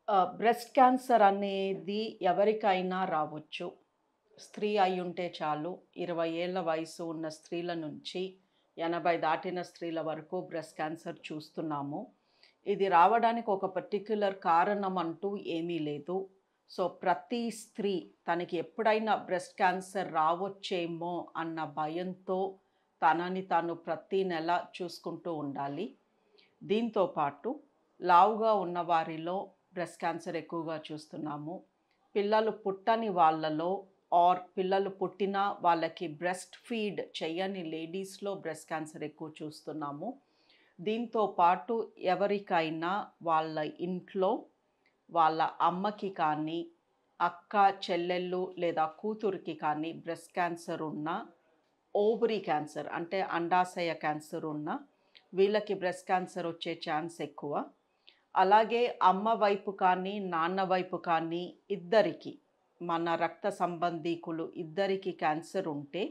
Breast cancer అనేది ఎవరికైనా రావచ్చు. స్త్రీ అయ్యుంటే చాలు. 20 ఏళ్ల వయసు ఉన్న స్త్రీల నుంచి 80 దాటిన స్త్రీల వరకు బ్రెస్ట్ క్యాన్సర్ చూస్తున్నాము. ఇది రావడానికి ఒక పర్టిక్యులర్ కారణం అంటూ ఏమీ లేదు. సో, ప్రతి స్త్రీ తనకి ఎప్పుడైనా బ్రెస్ట్ క్యాన్సర్ రావచ్చేమో అన్న భయంతో తనని తాను ప్రతి నెల చూసుకుంటూ ఉండాలి. దీంతో పాటు లావుగా ఉన్న వారిలో బ్రెస్ట్ క్యాన్సర్ ఎక్కువగా చూస్తున్నాము. పిల్లలు పుట్టని వాళ్ళలో పిల్లలు పుట్టినా వాళ్ళకి బ్రెస్ట్ ఫీడ్ చెయ్యని లేడీస్‌లో బ్రెస్ట్ క్యాన్సర్ ఎక్కువ చూస్తున్నాము. దీంతో పాటు ఎవరికైనా వాళ్ళ ఇంట్లో వాళ్ళ అమ్మకి కానీ, అక్క, చెల్లెళ్ళు లేదా కూతురికి కానీ బ్రెస్ట్ క్యాన్సర్ ఉన్నా, ఓవరీ క్యాన్సర్ అంటే అండాశయ క్యాన్సర్ ఉన్నా వీళ్ళకి బ్రెస్ట్ క్యాన్సర్ వచ్చే ఛాన్స్ ఎక్కువ. అలాగే అమ్మ వైపు కానీ, నాన్న వైపు కానీ ఇద్దరికీ మన రక్త సంబంధీకులు ఇద్దరికీ క్యాన్సర్ ఉంటే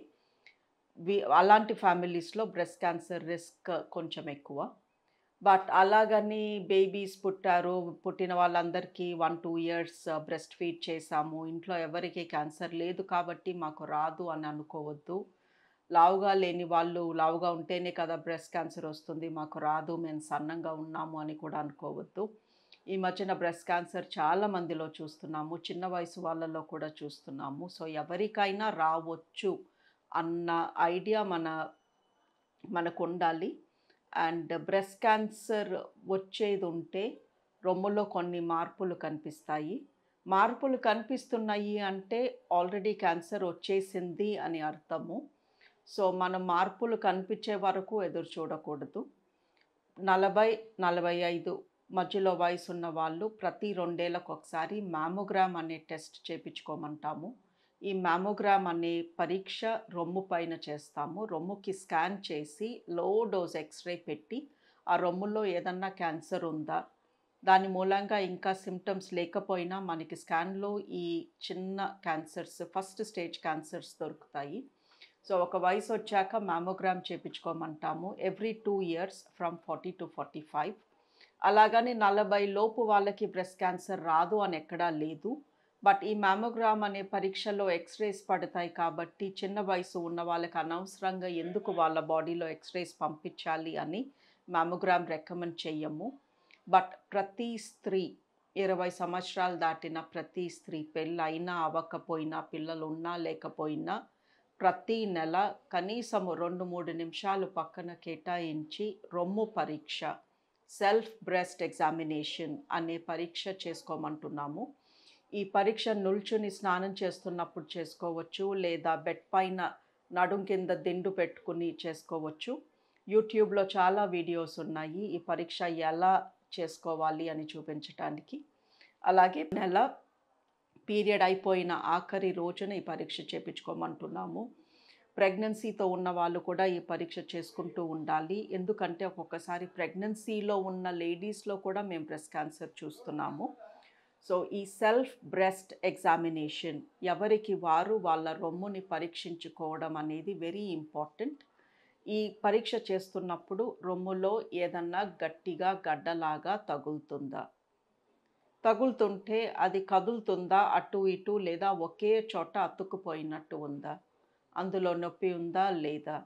అలాంటి ఫ్యామిలీస్‌లో బ్రెస్ట్ క్యాన్సర్ రిస్క్ కొంచెం ఎక్కువ. బట్ అలాగని బేబీస్ పుట్టారు, పుట్టిన వాళ్ళందరికీ 1, 2 ఇయర్స్ బ్రెస్ట్ ఫీడ్ చేశాము. ఇంట్లో ఎవరికీ క్యాన్సర్ లేదు కాబట్టి మాకు రాదు అని అనుకోవద్దు. లావుగా లేని వాళ్ళు లావుగా ఉంటేనే కదా బ్రెస్ట్ క్యాన్సర్ వస్తుంది. మాకు రాదు, మేము సన్నంగా ఉన్నాము అని కూడా అనుకోవద్దు. ఈ మధ్యన బ్రెస్ట్ క్యాన్సర్ చాలా మందిలో చూస్తున్నాము. చిన్న వయసు వాళ్ళలో కూడా చూస్తున్నాము. సో, ఎవరికైనా రావచ్చు అన్న ఐడియా మనకుండాలి. అండ్ బ్రెస్ట్ క్యాన్సర్ వచ్చేదుంటే రొమ్ములో కొన్ని మార్పులు కనిపిస్తాయి. మార్పులు కనిపిస్తున్నాయి అంటే ఆల్రెడీ క్యాన్సర్ వచ్చేసింది అని అర్థము. సో, మనం మార్పులు కనిపించే వరకు ఎదురు చూడకూడదు. 40, 45 మధ్యలో వయసున్న వాళ్ళు ప్రతి 2 ఏళ్లకొకసారి మామోగ్రామ్ అనే టెస్ట్ చేపించుకోమంటాము. ఈ మామోగ్రామ్ అనే పరీక్ష రొమ్ము పైన చేస్తాము. రొమ్ముకి స్కాన్ చేసి లో డోస్ ఎక్స్‌రే పెట్టి ఆ రొమ్ములో ఏదన్నా క్యాన్సర్ ఉందా? దాని మూలంగా ఇంకా సింప్టమ్స్ లేకపోయినా మనకి స్కాన్‌లో ఈ చిన్న క్యాన్సర్స్ ఫస్ట్ స్టేజ్ క్యాన్సర్స్ దొరుకుతాయి. సో, ఒక వయసొచ్చాక మామోగ్రామ్ చేపించుకోమంటాము. Every 2 years from 40-45. అలాగని 40 లోపు వాళ్ళకి బ్రెస్ట్ క్యాన్సర్ రాదు అని ఎక్కడా లేదు. బట్ ఈ మామోగ్రామ్ అనే పరీక్షలో ఎక్స్‌రేస్ పడతాయి కాబట్టి చిన్న వయసు ఉన్న వాళ్ళకి అనవసరంగా ఎందుకు వాళ్ళ బాడీలో ఎక్స్‌రేస్ పంపించాలి అని మామోగ్రామ్ రికమెండ్ చెయ్యము. బట్ ప్రతి స్త్రీ 20 సంవత్సరాలు దాటిన ప్రతి స్త్రీ పెళ్ళైనా అవ్వకపోయినా, పిల్లలున్నా లేకపోయినా ప్రతి నెల కనీసము 2, 3 నిమిషాలు పక్కన కేటాయించి రొమ్ము పరీక్ష, సెల్ఫ్ బ్రెస్ట్ ఎగ్జామినేషన్ అనే పరీక్ష చేసుకోమంటున్నాము. ఈ పరీక్ష నిల్చుని స్నానం చేస్తున్నప్పుడు చేసుకోవచ్చు, లేదా బెడ్ పైన నడుం కింద దిండు పెట్టుకుని చేసుకోవచ్చు. యూట్యూబ్‌లో చాలా వీడియోస్ ఉన్నాయి ఈ పరీక్ష ఎలా చేసుకోవాలి అని చూపించటానికి. అలాగే పీరియడ్ అయిపోయిన ఆఖరి రోజున ఈ పరీక్ష చేపించుకోమంటున్నాము. ప్రెగ్నెన్సీతో ఉన్న వాళ్ళు కూడా ఈ పరీక్ష చేసుకుంటూ ఉండాలి. ఎందుకంటే ఒక్కొక్కసారి ప్రెగ్నెన్సీలో ఉన్న లేడీస్‌లో కూడా మేము బ్రెస్ట్ క్యాన్సర్ చూస్తున్నాము. సో, ఈ సెల్ఫ్ బ్రెస్ట్ ఎగ్జామినేషన్ ఎవరికి వారు వాళ్ళ రొమ్ముని పరీక్షించుకోవడం అనేది వెరీ ఇంపార్టెంట్. ఈ పరీక్ష చేస్తున్నప్పుడు రొమ్ములో ఏదన్నా గట్టిగా గడ్డలాగా తగులుతుందా? తగులుతుంటే అది కదులుతుందా అటు ఇటు లేదా ఒకే చోట అతుక్కుపోయినట్టు ఉందా? అందులో నొప్పి ఉందా లేదా?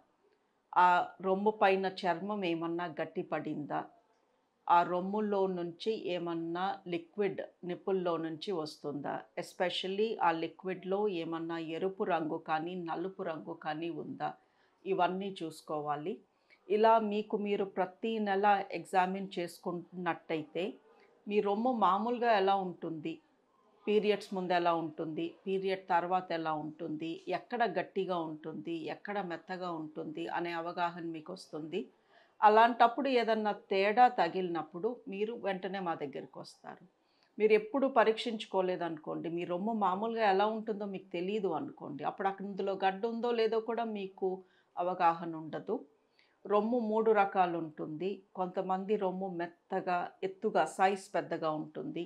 ఆ రొమ్ము పైన చర్మం ఏమన్నా గట్టిపడిందా? ఆ రొమ్ములో నుంచి ఏమన్నా లిక్విడ్ నిప్పుల్లో నుంచి వస్తుందా? ఎస్పెషల్లీ ఆ లిక్విడ్‌లో ఏమన్నా ఎరుపు రంగు కానీ, నలుపు రంగు కానీ ఉందా? ఇవన్నీ చూసుకోవాలి. ఇలా మీకు మీరు ప్రతి నెల ఎగ్జామిన్ చేసుకుంటున్నట్టయితే మీ రొమ్ము మామూలుగా ఎలా ఉంటుంది? పీరియడ్స్ ముందు ఎలా ఉంటుంది? పీరియడ్ తర్వాత ఎలా ఉంటుంది? ఎక్కడ గట్టిగా ఉంటుంది? ఎక్కడ మెత్తగా ఉంటుంది? అనే అవగాహన మీకొస్తుంది. అలాంటప్పుడు ఏదన్నా తేడా తగిలినప్పుడు మీరు వెంటనే మా దగ్గరికొస్తారు. మీరెప్పుడు పరీక్షించుకోలేదనుకోండి, మీ రొమ్ము మామూలుగా ఎలా ఉంటుందో మీకు తెలీదు అనుకోండి. అప్పుడు అందులో గడ్డుందో లేదో కూడా మీకు అవగాహన ఉండదు. రొమ్ము 3 రకాలుంటుంది. కొంతమంది రొమ్ము మెత్తగా, ఎత్తుగా సైజ్ పెద్దగా ఉంటుంది.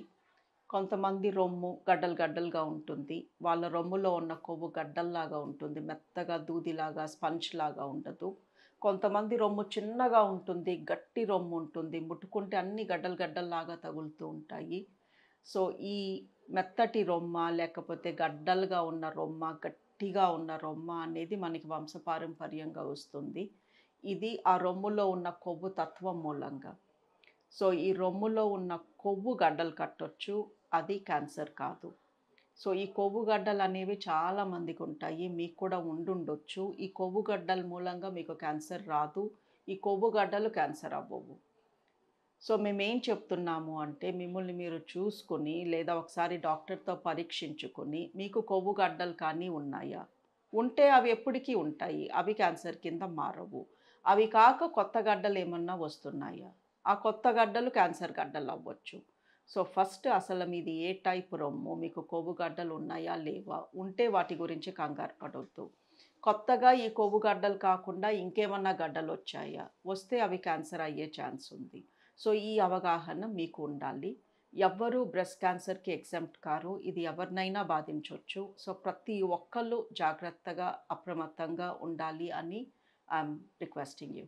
కొంతమంది రొమ్ము గడ్డలు గడ్డలుగా ఉంటుంది. వాళ్ళ రొమ్ములో ఉన్న కొవ్వు గడ్డల్లాగా ఉంటుంది. మెత్తగా దూదిలాగా, స్పంజ్‌లాగా ఉండదు. కొంతమంది రొమ్ము చిన్నగా ఉంటుంది. గట్టి రొమ్ము ఉంటుంది. ముట్టుకుంటే అన్నీ గడ్డలు గడ్డల్లాగా తగులుతూ ఉంటాయి. సో, ఈ మెత్తటి రొమ్మ, లేకపోతే గడ్డలుగా ఉన్న రొమ్మ, గట్టిగా ఉన్న రొమ్మ అనేది మనకి వంశపారంపర్యంగా వస్తుంది. ఇది ఆ రొమ్ములో ఉన్న కొవ్వు తత్వం మూలంగా. సో, ఈ రొమ్ములో ఉన్న కొవ్వు గడ్డలు కట్టొచ్చు. అది క్యాన్సర్ కాదు. సో, ఈ కొవ్వు గడ్డలనేవి చాలా మందికుంటాయి. మీకు కూడా ఉండుండొచ్చు. ఈ కొవ్వు గడ్డల మూలంగా మీకు క్యాన్సర్ రాదు. ఈ కొవ్వు గడ్డలు క్యాన్సర్ అవ్వవు. సో, మేమేం చెప్తున్నాము అంటే, మిమ్మల్ని మీరు చూసుకొని, లేదా ఒకసారి డాక్టర్‌తో పరీక్షించుకొని, మీకు కొవ్వు గడ్డలు కానీ ఉన్నాయా? ఉంటే అవి ఎప్పటికీ ఉంటాయి. అవి క్యాన్సర్ కింద మారవు. అవి కాక కొత్త గడ్డలేమన్నా వస్తున్నాయా? ఆ కొత్త గడ్డలు క్యాన్సర్ గడ్డలవ్వచ్చు. సో, ఫస్ట్ అసలు మీది ఏ టైప్ రొమ్ము? మీకు కొవ్వు గడ్డలు ఉన్నాయా? లేవా? ఉంటే వాటి గురించి కంగారు పడొద్దు. కొత్తగా ఈ కొవ్వు గడ్డలు కాకుండా ఇంకేమన్నా గడ్డలొచ్చాయా? వస్తే అవి క్యాన్సర్ అయ్యే ఛాన్స్ ఉంది. సో, ఈ అవగాహన మీకు ఉండాలి. ఎవ్వరూ బ్రెస్ట్ క్యాన్సర్‌కి ఎగ్జెంప్ట్ కారు. ఇది ఎవరినైనా బాధించొచ్చు. సో, ప్రతి ఒక్కళ్ళు జాగ్రత్తగా, అప్రమత్తంగా ఉండాలి అని ఐయామ్ రిక్వెస్టింగ్ యూ.